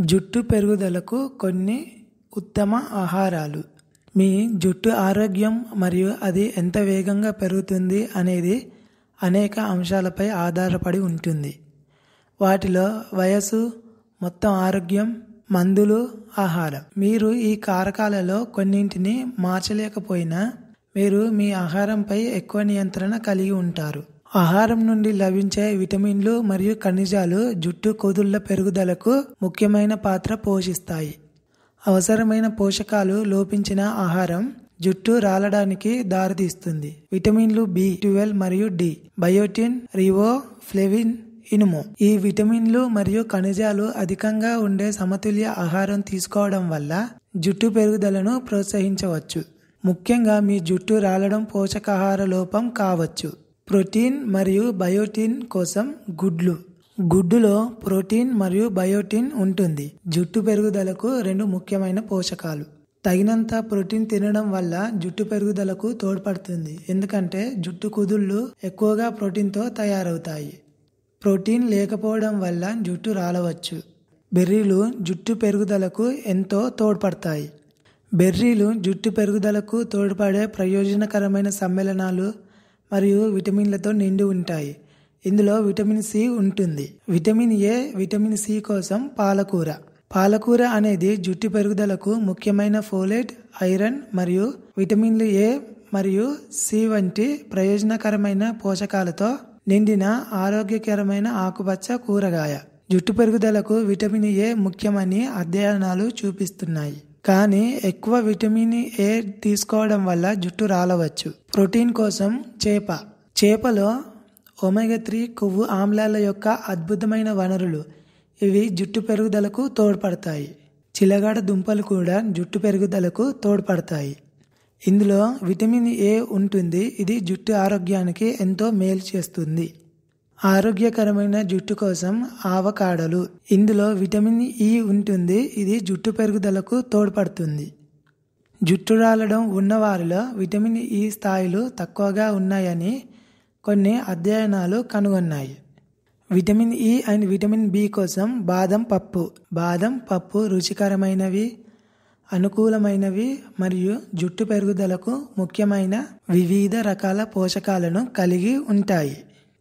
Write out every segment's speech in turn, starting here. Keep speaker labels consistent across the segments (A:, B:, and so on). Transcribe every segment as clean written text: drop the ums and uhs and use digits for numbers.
A: జుట్టు పెరుగుదలకు కొన్ని ఉత్తమ ఆహారాలు. మీ జుట్టు ఆరోగ్యం మరియు అది ఎంత వేగంగా పెరుగుతుంది అనేది అనేక అంశాలపై ఆధారపడి ఉంటుంది. వాటిలో వయసు, మొత్తం ఆరోగ్యం, మందులు, ఆహారం. మీరు ఈ కారకాలలో కొన్నింటిని మార్చలేకపోయినా మీరు మీ ఆహారంపై ఎక్కువ నియంత్రణ కలిగి ఉంటారు. ఆహారం నుండి లభించే విటమిన్లు మరియు ఖనిజాలు జుట్టు కుదుళ్ల పెరుగుదలకు ముఖ్యమైన పాత్ర పోషిస్తాయి. అవసరమైన పోషకాలు లోపించిన ఆహారం జుట్టు రాలడానికి దారితీస్తుంది. విటమిన్లు B12 మరియు D, బయోటిన్, రిబోఫ్లేవిన్, ఇనుము. ఈ విటమిన్లు మరియు ఖనిజాలు అధికంగా ఉండే సమతుల్య ఆహారం తీసుకోవడం వల్ల జుట్టు పెరుగుదలను ప్రోత్సహించవచ్చు. ముఖ్యంగా మీ జుట్టు రాలడం పోషకాహార లోపం కావచ్చు. ప్రోటీన్ మరియు బయోటిన్ కోసం గుడ్లు. గుడ్డులో ప్రోటీన్ మరియు బయోటిన్ ఉంటుంది. జుట్టు పెరుగుదలకు రెండు ముఖ్యమైన పోషకాలు. తగినంత ప్రోటీన్ తినడం వల్ల జుట్టు పెరుగుదలకు తోడ్పడుతుంది, ఎందుకంటే జుట్టు కుదుళ్ళు ఎక్కువగా ప్రోటీన్తో తయారవుతాయి. ప్రోటీన్ లేకపోవడం వల్ల జుట్టు రాలవచ్చు. బెర్రీలు జుట్టు పెరుగుదలకు ఎంతో తోడ్పడతాయి. బెర్రీలు జుట్టు పెరుగుదలకు తోడ్పడే ప్రయోజనకరమైన సమ్మేళనాలు మరియు విటమిన్లతో నిండి ఉంటాయి. ఇందులో విటమిన్ సి ఉంటుంది. విటమిన్ ఏ, విటమిన్ సి కోసం పాలకూర. పాలకూర అనేది జుట్టు పెరుగుదలకు ముఖ్యమైన ఫోలేట్, ఐరన్ మరియు విటమిన్లు ఏ మరియు సి వంటి ప్రయోజనకరమైన పోషకాలతో నిండిన ఆరోగ్యకరమైన ఆకుపచ్చ కూరగాయ. జుట్టు పెరుగుదలకు విటమిన్ ఏ ముఖ్యమని అధ్యయనాలు చూపిస్తున్నాయి. కానీ ఎక్కువ విటమిన్ ఏ తీసుకోవడం వల్ల జుట్టు రాలవచ్చు. ప్రోటీన్ కోసం చేపలో ఒమేగా 3 కొవ్వు ఆమ్లాల యొక్క అద్భుతమైన వనరులు. ఇవి జుట్టు పెరుగుదలకు తోడ్పడతాయి. చిలగడ దుంపలు కూడా జుట్టు పెరుగుదలకు తోడ్పడతాయి. ఇందులో విటమిన్ ఏ ఉంటుంది. ఇది జుట్టు ఆరోగ్యానికి ఎంతో మేలు చేస్తుంది. ఆరోగ్యకరమైన జుట్టు కోసం ఆవకాడలు. ఇందులో విటమిన్ ఇ ఉంటుంది. ఇది జుట్టు పెరుగుదలకు తోడ్పడుతుంది. జుట్టు రాలడం ఉన్నవారిలో విటమిన్ ఇ స్థాయిలు తక్కువగా ఉన్నాయని కొన్ని అధ్యయనాలు కనుగొన్నాయి. Vitamin E and vitamin B కోసం బాదం పప్పు రుచికరమైనవి, అనుకూలమైనవి మరియు జుట్టు పెరుగుదలకు ముఖ్యమైన వివిధ రకాల పోషకాలను కలిగి ఉంటాయి.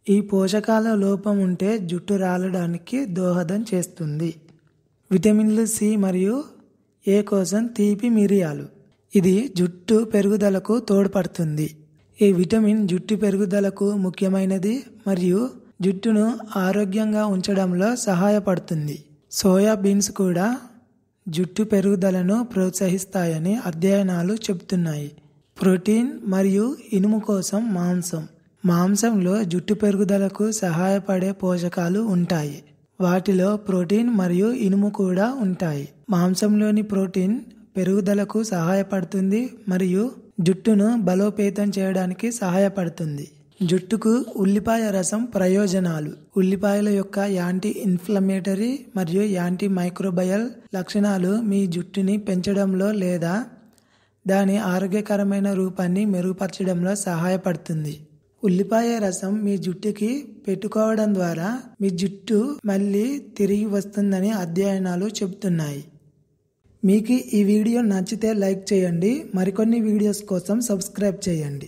A: ఈ పోషకాల లోపం ఉంటే జుట్టు రాలడానికి దోహదం చేస్తుంది. విటమిన్లు సి మరియు ఏ కోసం తీపి మిరియాలు. ఇది జుట్టు పెరుగుదలకు తోడ్పడుతుంది. ఈ విటమిన్ జుట్టు పెరుగుదలకు ముఖ్యమైనది మరియు జుట్టును ఆరోగ్యంగా ఉంచడంలో సహాయపడుతుంది. సోయా బీన్స్ కూడా జుట్టు పెరుగుదలను ప్రోత్సహిస్తాయని అధ్యయనాలు చెబుతున్నాయి. ప్రోటీన్ మరియు ఇనుము కోసం మాంసంలో జుట్టు పెరుగుదలకు సహాయపడే పోషకాలు ఉంటాయి. వాటిలో ప్రోటీన్ మరియు ఇనుము కూడా ఉంటాయి. మాంసంలోని ప్రోటీన్ పెరుగుదలకు సహాయపడుతుంది మరియు జుట్టును బలోపేతం చేయడానికి సహాయపడుతుంది. జుట్టుకు ఉల్లిపాయ రసం ప్రయోజనాలు. ఉల్లిపాయల యొక్క యాంటీ ఇన్ఫ్లమేటరీ మరియు యాంటీ మైక్రోబయల్ లక్షణాలు మీ జుట్టుని పెంచడంలో లేదా దాని ఆరోగ్యకరమైన రూపాన్ని మెరుగుపరచడంలో సహాయపడుతుంది. ఉల్లిపాయ రసం మీ జుట్టుకి పెట్టుకోవడం ద్వారా మీ జుట్టు మళ్ళీ తిరిగి వస్తుందని అధ్యయనాలు చెబుతున్నాయి. మీకు ఈ వీడియో నచ్చితే లైక్ చేయండి. మరికొన్ని వీడియోస్ కోసం సబ్స్క్రైబ్ చేయండి.